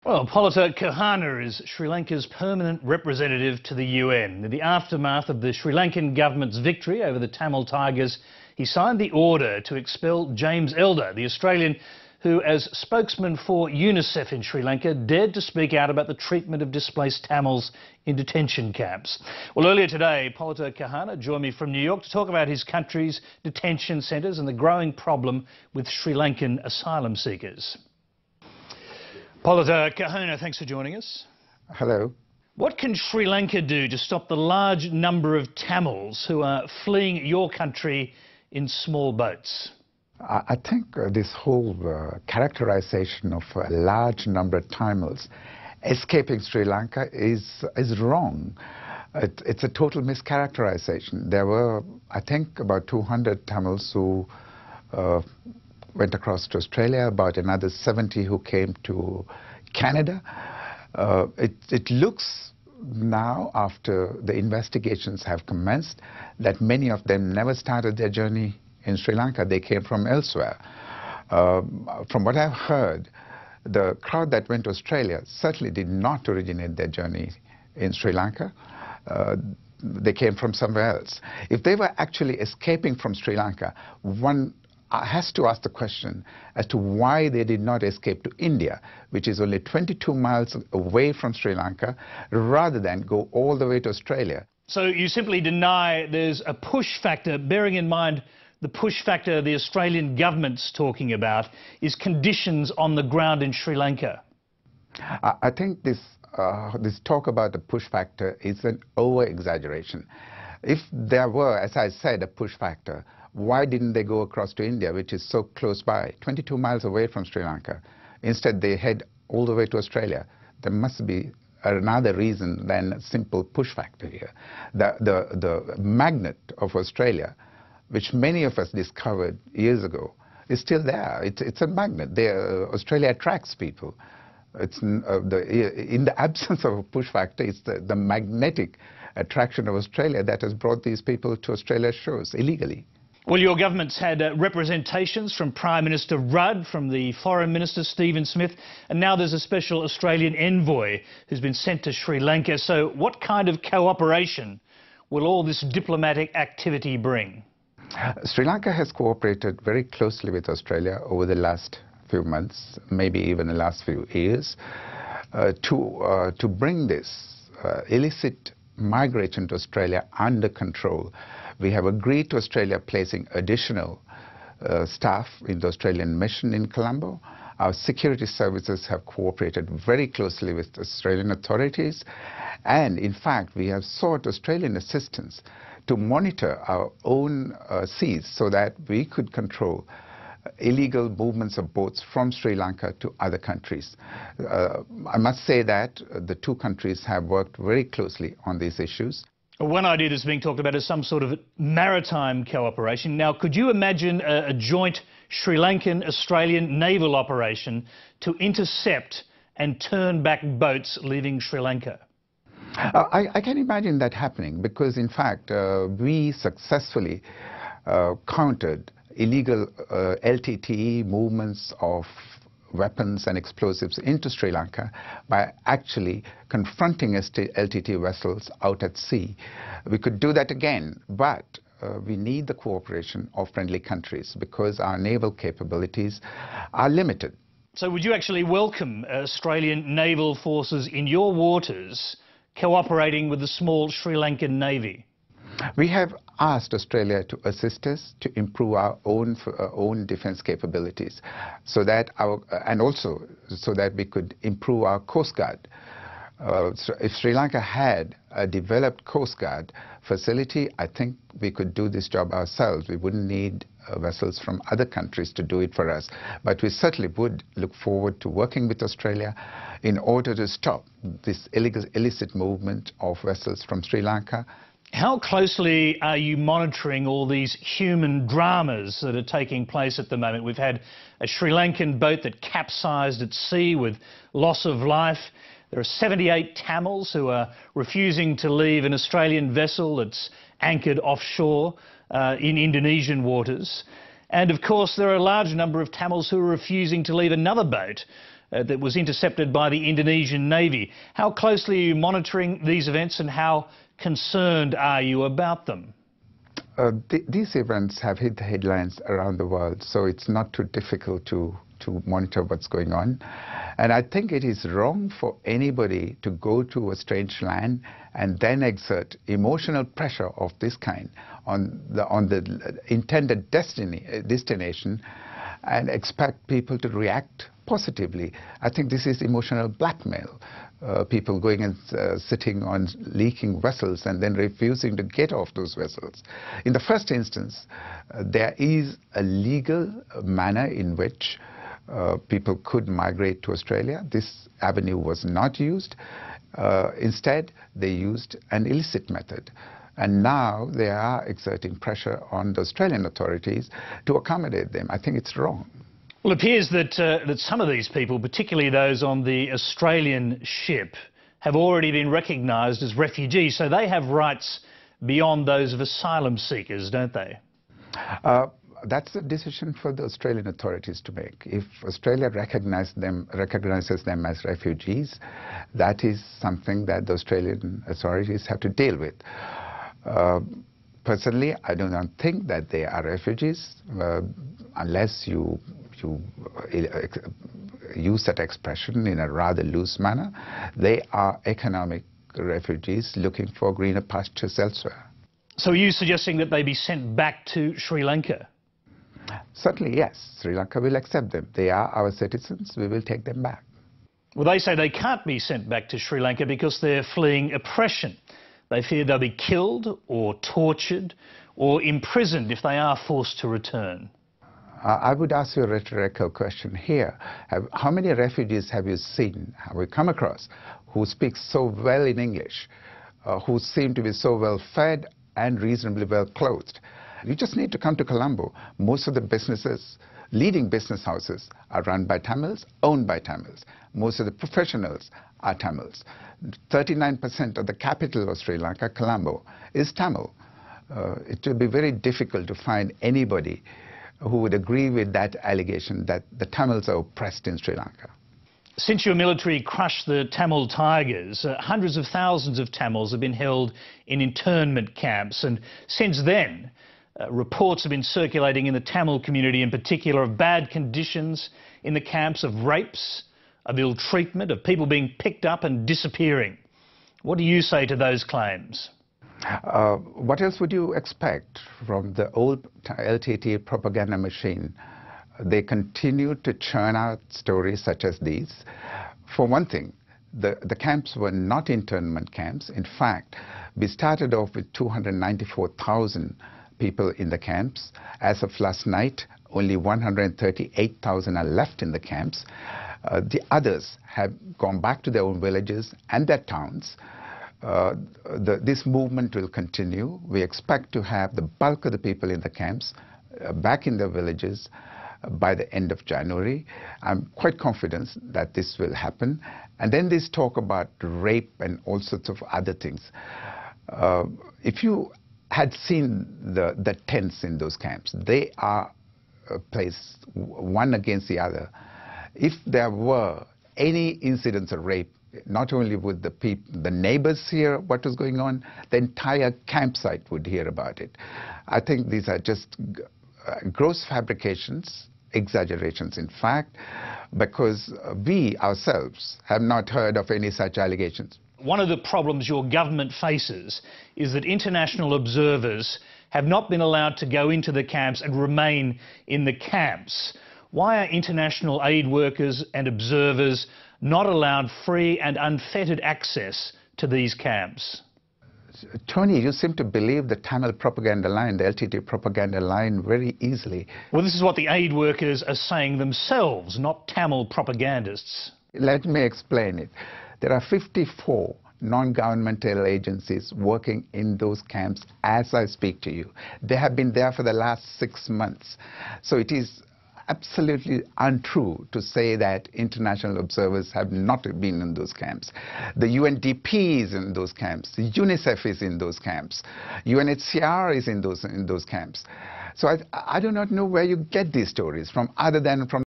Well, Polita Kohona is Sri Lanka's permanent representative to the UN. In the aftermath of the Sri Lankan government's victory over the Tamil Tigers, he signed the order to expel James Elder, the Australian who, as spokesman for UNICEF in Sri Lanka, dared to speak out about the treatment of displaced Tamils in detention camps. Well, earlier today, Polita Kohona joined me from New York to talk about his country's detention centres and the growing problem with Sri Lankan asylum seekers. Polita Kohona, thanks for joining us. Hello. What can Sri Lanka do to stop the large number of Tamils who are fleeing your country in small boats? I think this whole characterization of a large number of Tamils escaping Sri Lanka is wrong. It's a total mischaracterization. There were, I think, about 200 Tamils who went across to Australia, about another 70 who came to Canada. It looks now, after the investigations have commenced, that many of them never started their journey in Sri Lanka. They came from elsewhere. From what I've heard, the crowd that went to Australia certainly did not originate their journey in Sri Lanka. They came from somewhere else. If they were actually escaping from Sri Lanka, one has to ask the question as to why they did not escape to India, which is only 22 miles away from Sri Lanka, rather than go all the way to Australia. So you simply deny there's a push factor, bearing in mind the push factor the Australian government's talking about is conditions on the ground in Sri Lanka. I think this talk about the push factor is an over-exaggeration. If there were, as I said, a push factor, why didn't they go across to India, which is so close by, 22 miles away from Sri Lanka? Instead, they head all the way to Australia. There must be another reason than a simple push factor here. The magnet of Australia, which many of us discovered years ago, is still there. It's a magnet. Australia attracts people. In the absence of a push factor, it's the magnetic attraction of Australia that has brought these people to Australia's shores illegally. Well, your government's had representations from Prime Minister Rudd, from the Foreign Minister Stephen Smith, and now there's a special Australian envoy who's been sent to Sri Lanka. So what kind of cooperation will all this diplomatic activity bring? Sri Lanka has cooperated very closely with Australia over the last few months, maybe even the last few years, to bring this illicit migration to Australia under control. We have agreed to Australia placing additional staff in the Australian mission in Colombo. Our security services have cooperated very closely with Australian authorities, and in fact we have sought Australian assistance to monitor our own seas so that we could control illegal movements of boats from Sri Lanka to other countries. I must say that the two countries have worked very closely on these issues. One idea that's being talked about is some sort of maritime cooperation. Now, could you imagine a joint Sri Lankan-Australian naval operation to intercept and turn back boats leaving Sri Lanka? I can imagine that happening because, in fact, we successfully countered illegal LTTE movements of weapons and explosives into Sri Lanka by actually confronting LTT vessels out at sea. We could do that again, but we need the cooperation of friendly countries because our naval capabilities are limited. So would you actually welcome Australian naval forces in your waters cooperating with the small Sri Lankan Navy? We have asked Australia to assist us to improve our own defence capabilities, and also so that we could improve our Coast Guard. So if Sri Lanka had a developed Coast Guard facility, I think we could do this job ourselves. We wouldn't need vessels from other countries to do it for us. But we certainly would look forward to working with Australia in order to stop this illicit movement of vessels from Sri Lanka. How closely are you monitoring all these human dramas that are taking place at the moment? We've had a Sri Lankan boat that capsized at sea with loss of life. There are 78 Tamils who are refusing to leave an Australian vessel that's anchored offshore in Indonesian waters. And of course, there are a large number of Tamils who are refusing to leave another boat that was intercepted by the Indonesian Navy. How closely are you monitoring these events and how concerned are you about them? These events have hit the headlines around the world, so it's not too difficult to monitor what's going on. And I think it is wrong for anybody to go to a strange land and then exert emotional pressure of this kind on the intended destination and expect people to react positively. I think this is emotional blackmail. People going and sitting on leaking vessels and then refusing to get off those vessels. In the first instance, there is a legal manner in which people could migrate to Australia. This avenue was not used. Instead, they used an illicit method. And now they are exerting pressure on the Australian authorities to accommodate them. I think it's wrong. Well, it appears that some of these people, particularly those on the Australian ship, have already been recognised as refugees, so they have rights beyond those of asylum seekers, don't they? That's a decision for the Australian authorities to make. If Australia recognizes them as refugees, that is something that the Australian authorities have to deal with. Personally, I do not think that they are refugees unless you use that expression in a rather loose manner. They are economic refugees looking for greener pastures elsewhere. So are you suggesting that they be sent back to Sri Lanka? Certainly, yes. Sri Lanka will accept them. They are our citizens. We will take them back. Well, they say they can't be sent back to Sri Lanka because they're fleeing oppression. They fear they'll be killed or tortured or imprisoned if they are forced to return. I would ask you a rhetorical question here. How many refugees have you seen, have you come across, who speak so well in English, who seem to be so well fed and reasonably well clothed? You just need to come to Colombo. Most of the businesses, leading business houses, are run by Tamils, owned by Tamils. Most of the professionals are Tamils. 39% of the capital of Sri Lanka, Colombo, is Tamil. It will be very difficult to find anybody who would agree with that allegation that the Tamils are oppressed in Sri Lanka. Since your military crushed the Tamil Tigers, hundreds of thousands of Tamils have been held in internment camps, and since then reports have been circulating in the Tamil community in particular of bad conditions in the camps, of rapes, of ill treatment, of people being picked up and disappearing. What do you say to those claims? What else would you expect from the old LTT propaganda machine? They continue to churn out stories such as these. For one thing, the camps were not internment camps. In fact, we started off with 294,000 people in the camps. As of last night, only 138,000 are left in the camps. The others have gone back to their own villages and their towns. This movement will continue. We expect to have the bulk of the people in the camps back in their villages by the end of January. I'm quite confident that this will happen. And then this talk about rape and all sorts of other things. If you had seen the tents in those camps, they are placed one against the other. If there were any incidents of rape, not only would the neighbors hear what was going on, the entire campsite would hear about it. I think these are just gross fabrications, exaggerations in fact, because we ourselves have not heard of any such allegations. One of the problems your government faces is that international observers have not been allowed to go into the camps and remain in the camps. Why are international aid workers and observers not allowed free and unfettered access to these camps? Tony, you seem to believe the Tamil propaganda line, the LTT propaganda line, very easily. Well, this is what the aid workers are saying themselves, not Tamil propagandists. Let me explain it. There are 54 non-governmental agencies working in those camps as I speak to you. They have been there for the last 6 months. So it is absolutely untrue to say that international observers have not been in those camps. The UNDP is in those camps. The UNICEF is in those camps. UNHCR is in those camps. So I do not know where you get these stories from, other than from